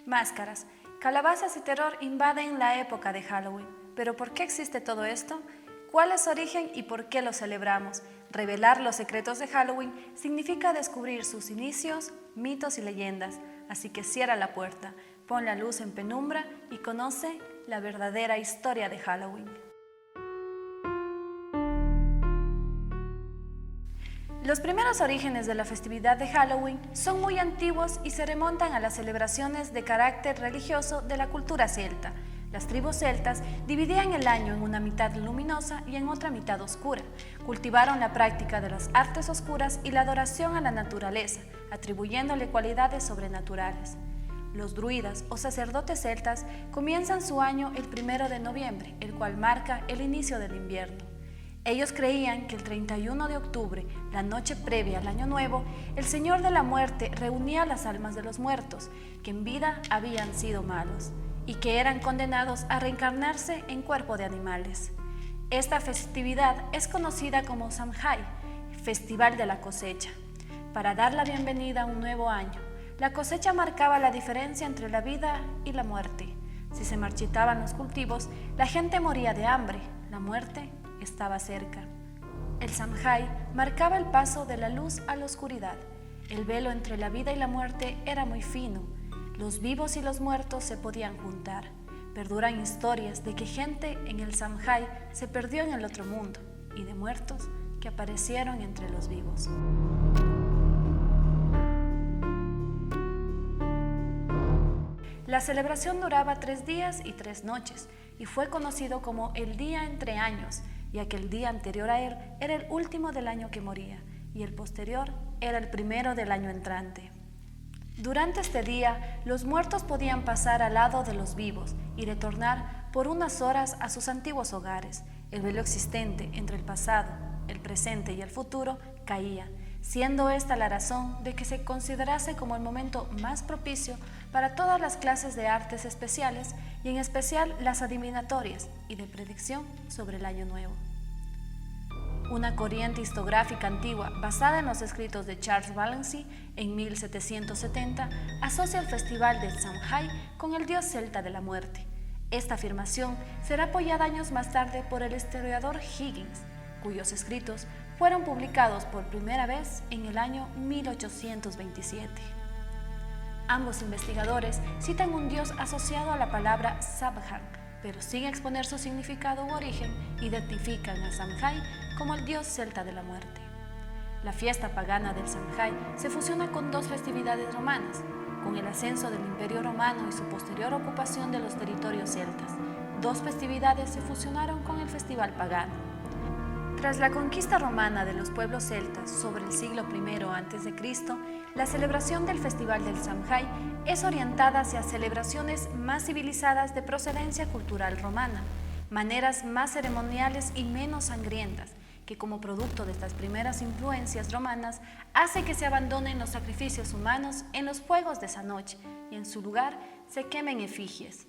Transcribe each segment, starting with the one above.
Máscaras, calabazas y terror invaden la época de Halloween. ¿Pero por qué existe todo esto? ¿Cuál es su origen y por qué lo celebramos? Revelar los secretos de Halloween significa descubrir sus inicios, mitos y leyendas. Así que cierra la puerta, pon la luz en penumbra y conoce la verdadera historia de Halloween. Los primeros orígenes de la festividad de Halloween son muy antiguos y se remontan a las celebraciones de carácter religioso de la cultura celta. Las tribus celtas dividían el año en una mitad luminosa y en otra mitad oscura. Cultivaron la práctica de las artes oscuras y la adoración a la naturaleza, atribuyéndole cualidades sobrenaturales. Los druidas o sacerdotes celtas comienzan su año el 1 de noviembre, el cual marca el inicio del invierno. Ellos creían que el 31 de octubre, la noche previa al Año Nuevo, el Señor de la Muerte reunía las almas de los muertos, que en vida habían sido malos, y que eran condenados a reencarnarse en cuerpo de animales. Esta festividad es conocida como Samhain, Festival de la Cosecha, para dar la bienvenida a un nuevo año. La cosecha marcaba la diferencia entre la vida y la muerte. Si se marchitaban los cultivos, la gente moría de hambre, la muerte estaba cerca. El Samhain marcaba el paso de la luz a la oscuridad. El velo entre la vida y la muerte era muy fino. Los vivos y los muertos se podían juntar. Perduran historias de que gente en el Samhain se perdió en el otro mundo y de muertos que aparecieron entre los vivos. La celebración duraba 3 días y 3 noches y fue conocido como el Día entre Años, ya que el día anterior a él era el último del año que moría y el posterior era el primero del año entrante. Durante este día, los muertos podían pasar al lado de los vivos y retornar por unas horas a sus antiguos hogares. El velo existente entre el pasado, el presente y el futuro caía, siendo esta la razón de que se considerase como el momento más propicio para todas las clases de artes especiales y en especial las adivinatorias y de predicción sobre el año nuevo. Una corriente historiográfica antigua basada en los escritos de Charles Valency en 1770 asocia el festival del Samhain con el dios celta de la muerte. Esta afirmación será apoyada años más tarde por el historiador Higgins, cuyos escritos fueron publicados por primera vez en el año 1827. Ambos investigadores citan un dios asociado a la palabra Samhain, pero sin exponer su significado u origen, identifican a Samhain como el dios celta de la muerte. La fiesta pagana del Samhain se fusiona con 2 festividades romanas, con el ascenso del Imperio Romano y su posterior ocupación de los territorios celtas. 2 festividades se fusionaron con el festival pagano. Tras la conquista romana de los pueblos celtas sobre el siglo I a.C., la celebración del Festival del Samhain es orientada hacia celebraciones más civilizadas de procedencia cultural romana, maneras más ceremoniales y menos sangrientas, que como producto de estas primeras influencias romanas hace que se abandonen los sacrificios humanos en los fuegos de esa noche y en su lugar se quemen efigies.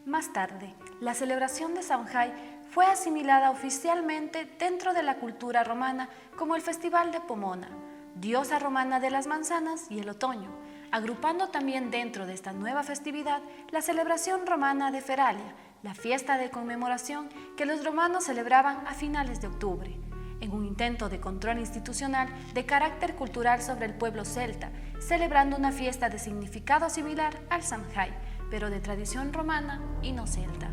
Más tarde, la celebración de Samhain fue asimilada oficialmente dentro de la cultura romana como el Festival de Pomona, diosa romana de las manzanas y el otoño, agrupando también dentro de esta nueva festividad la celebración romana de Feralia, la fiesta de conmemoración que los romanos celebraban a finales de octubre, en un intento de control institucional de carácter cultural sobre el pueblo celta, celebrando una fiesta de significado similar al Samhain, pero de tradición romana y no celta.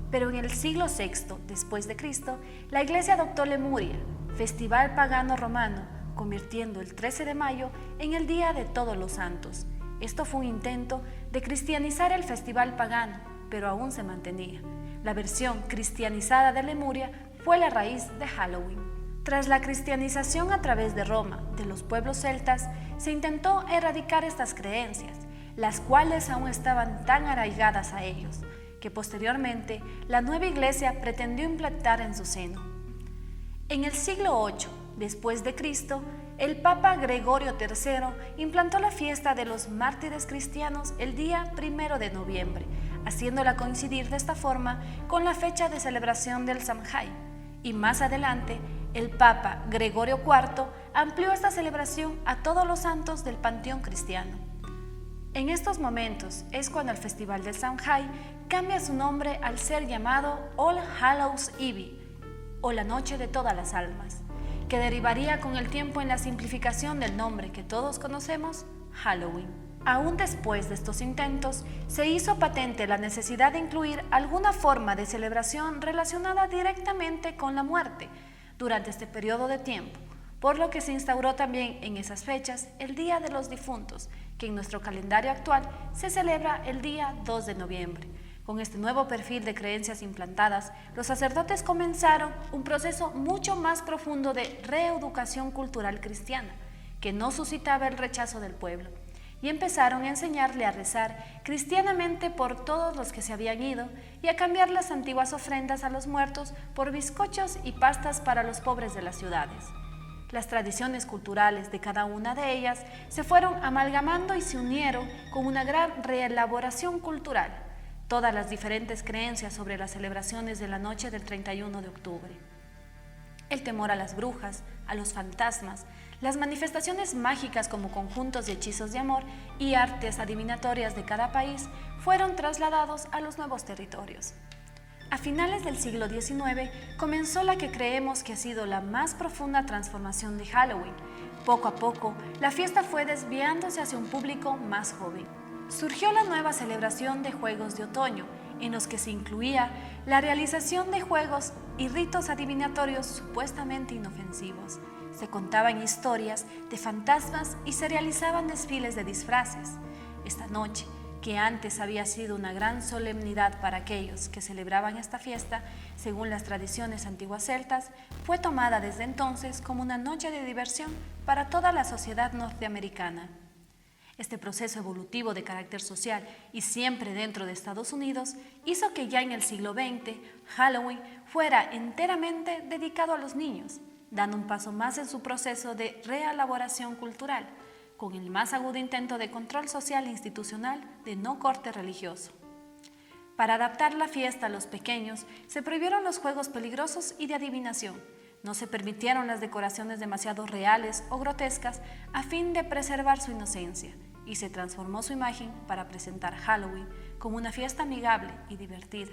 Pero en el siglo VI después de Cristo, la Iglesia adoptó Lemuria, festival pagano romano, convirtiendo el 13 de mayo en el Día de Todos los Santos. Esto fue un intento de cristianizar el festival pagano, pero aún se mantenía. La versión cristianizada de Lemuria fue la raíz de Halloween. Tras la cristianización a través de Roma de los pueblos celtas, se intentó erradicar estas creencias, las cuales aún estaban tan arraigadas a ellos, que posteriormente la nueva iglesia pretendió implantar en su seno. En el siglo VIII después de Cristo, el Papa Gregorio III implantó la fiesta de los mártires cristianos el día 1 de noviembre, haciéndola coincidir de esta forma con la fecha de celebración del Samhain, y más adelante el Papa Gregorio IV amplió esta celebración a todos los santos del panteón cristiano. En estos momentos es cuando el Festival de Samhain cambia su nombre al ser llamado All Hallows Eve, o la Noche de Todas las Almas, que derivaría con el tiempo en la simplificación del nombre que todos conocemos, Halloween. Aún después de estos intentos, se hizo patente la necesidad de incluir alguna forma de celebración relacionada directamente con la muerte durante este periodo de tiempo, por lo que se instauró también en esas fechas el Día de los Difuntos, que en nuestro calendario actual se celebra el día 2 de noviembre. Con este nuevo perfil de creencias implantadas, los sacerdotes comenzaron un proceso mucho más profundo de reeducación cultural cristiana, que no suscitaba el rechazo del pueblo, y empezaron a enseñarle a rezar cristianamente por todos los que se habían ido y a cambiar las antiguas ofrendas a los muertos por bizcochos y pastas para los pobres de las ciudades. Las tradiciones culturales de cada una de ellas se fueron amalgamando y se unieron con una gran reelaboración cultural. Todas las diferentes creencias sobre las celebraciones de la noche del 31 de octubre. El temor a las brujas, a los fantasmas, las manifestaciones mágicas como conjuntos de hechizos de amor y artes adivinatorias de cada país fueron trasladados a los nuevos territorios. A finales del siglo XIX comenzó la que creemos que ha sido la más profunda transformación de Halloween. Poco a poco, la fiesta fue desviándose hacia un público más joven. Surgió la nueva celebración de Juegos de Otoño, en los que se incluía la realización de juegos y ritos adivinatorios supuestamente inofensivos. Se contaban historias de fantasmas y se realizaban desfiles de disfraces. Esta noche, que antes había sido una gran solemnidad para aquellos que celebraban esta fiesta, según las tradiciones antiguas celtas, fue tomada desde entonces como una noche de diversión para toda la sociedad norteamericana. Este proceso evolutivo de carácter social y siempre dentro de Estados Unidos hizo que ya en el siglo XX Halloween fuera enteramente dedicado a los niños, dando un paso más en su proceso de reelaboración cultural, con el más agudo intento de control social e institucional de no corte religioso. Para adaptar la fiesta a los pequeños, se prohibieron los juegos peligrosos y de adivinación. No se permitieron las decoraciones demasiado reales o grotescas a fin de preservar su inocencia, y se transformó su imagen para presentar Halloween como una fiesta amigable y divertida,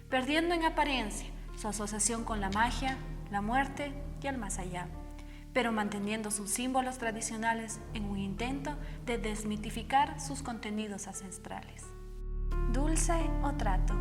perdiendo en apariencia su asociación con la magia, la muerte y el más allá, pero manteniendo sus símbolos tradicionales en un intento de desmitificar sus contenidos ancestrales. Dulce o trato.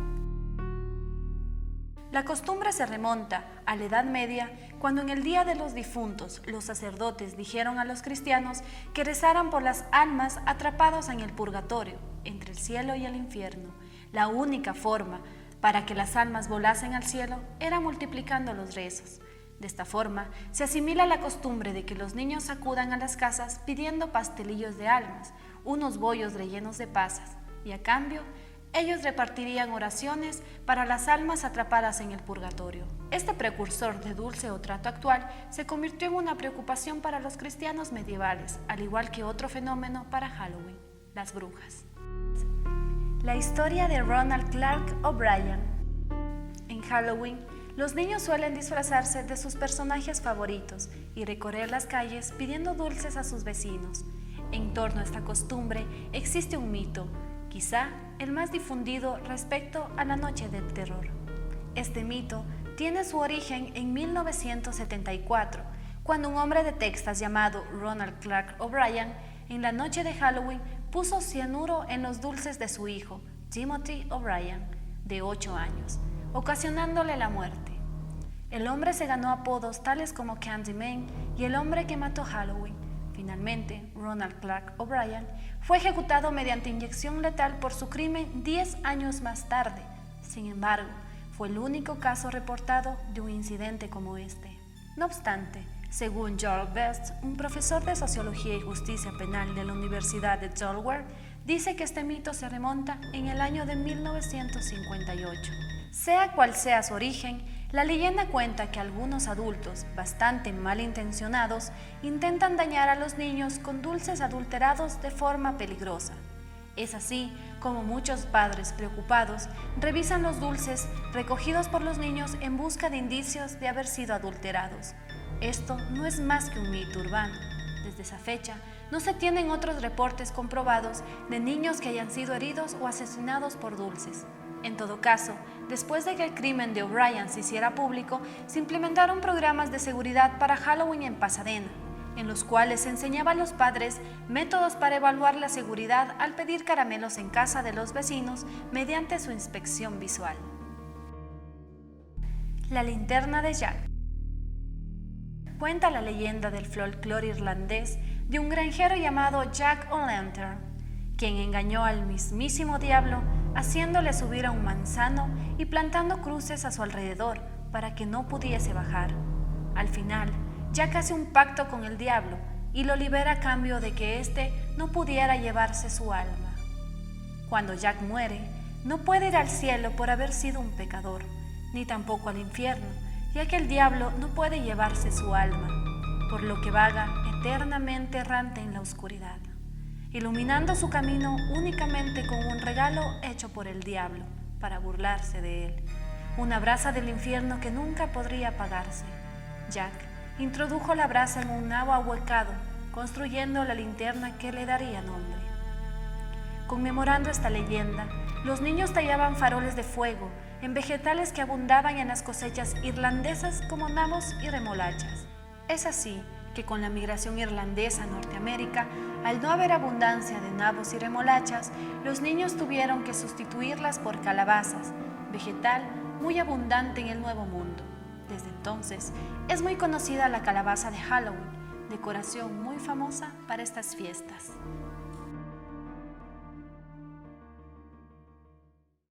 La costumbre se remonta a la Edad Media, cuando en el Día de los Difuntos los sacerdotes dijeron a los cristianos que rezaran por las almas atrapadas en el purgatorio, entre el cielo y el infierno. La única forma para que las almas volasen al cielo era multiplicando los rezos. De esta forma, se asimila la costumbre de que los niños acudan a las casas pidiendo pastelillos de almas, unos bollos rellenos de pasas, y a cambio, ellos repartirían oraciones para las almas atrapadas en el purgatorio. Este precursor de dulce o trato actual se convirtió en una preocupación para los cristianos medievales, al igual que otro fenómeno para Halloween, las brujas. La historia de Ronald Clark O'Brien. En Halloween, los niños suelen disfrazarse de sus personajes favoritos y recorrer las calles pidiendo dulces a sus vecinos. En torno a esta costumbre existe un mito, quizá el más difundido respecto a la Noche del Terror. Este mito tiene su origen en 1974, cuando un hombre de Texas llamado Ronald Clark O'Brien, en la noche de Halloween, puso cianuro en los dulces de su hijo, Timothy O'Brien, de 8 años, ocasionándole la muerte. El hombre se ganó apodos tales como Candyman y el hombre que mató Halloween. Finalmente, Ronald Clark O'Brien fue ejecutado mediante inyección letal por su crimen 10 años más tarde. Sin embargo, fue el único caso reportado de un incidente como este. No obstante, según Joel Best, un profesor de Sociología y Justicia Penal de la Universidad de Delaware, dice que este mito se remonta en el año de 1958. Sea cual sea su origen, la leyenda cuenta que algunos adultos, bastante malintencionados, intentan dañar a los niños con dulces adulterados de forma peligrosa. Es así como muchos padres preocupados revisan los dulces recogidos por los niños en busca de indicios de haber sido adulterados. Esto no es más que un mito urbano. Desde esa fecha, no se tienen otros reportes comprobados de niños que hayan sido heridos o asesinados por dulces. En todo caso, después de que el crimen de O'Brien se hiciera público, se implementaron programas de seguridad para Halloween en Pasadena, en los cuales se enseñaba a los padres métodos para evaluar la seguridad al pedir caramelos en casa de los vecinos mediante su inspección visual. La linterna de Jack. Cuenta la leyenda del folclore irlandés de un granjero llamado Jack O'Lantern, quien engañó al mismísimo diablo haciéndole subir a un manzano y plantando cruces a su alrededor para que no pudiese bajar. Al final, Jack hace un pacto con el diablo y lo libera a cambio de que éste no pudiera llevarse su alma. Cuando Jack muere, no puede ir al cielo por haber sido un pecador, ni tampoco al infierno, ya que el diablo no puede llevarse su alma, por lo que vaga eternamente errante en la oscuridad, iluminando su camino únicamente con un regalo hecho por el diablo para burlarse de él, una brasa del infierno que nunca podría apagarse. Jack introdujo la brasa en un nabo ahuecado, construyendo la linterna que le daría nombre. Conmemorando esta leyenda, los niños tallaban faroles de fuego en vegetales que abundaban en las cosechas irlandesas como nabos y remolachas. Es así que con la migración irlandesa a Norteamérica, al no haber abundancia de nabos y remolachas, los niños tuvieron que sustituirlas por calabazas, vegetal muy abundante en el Nuevo Mundo. Desde entonces, es muy conocida la calabaza de Halloween, decoración muy famosa para estas fiestas.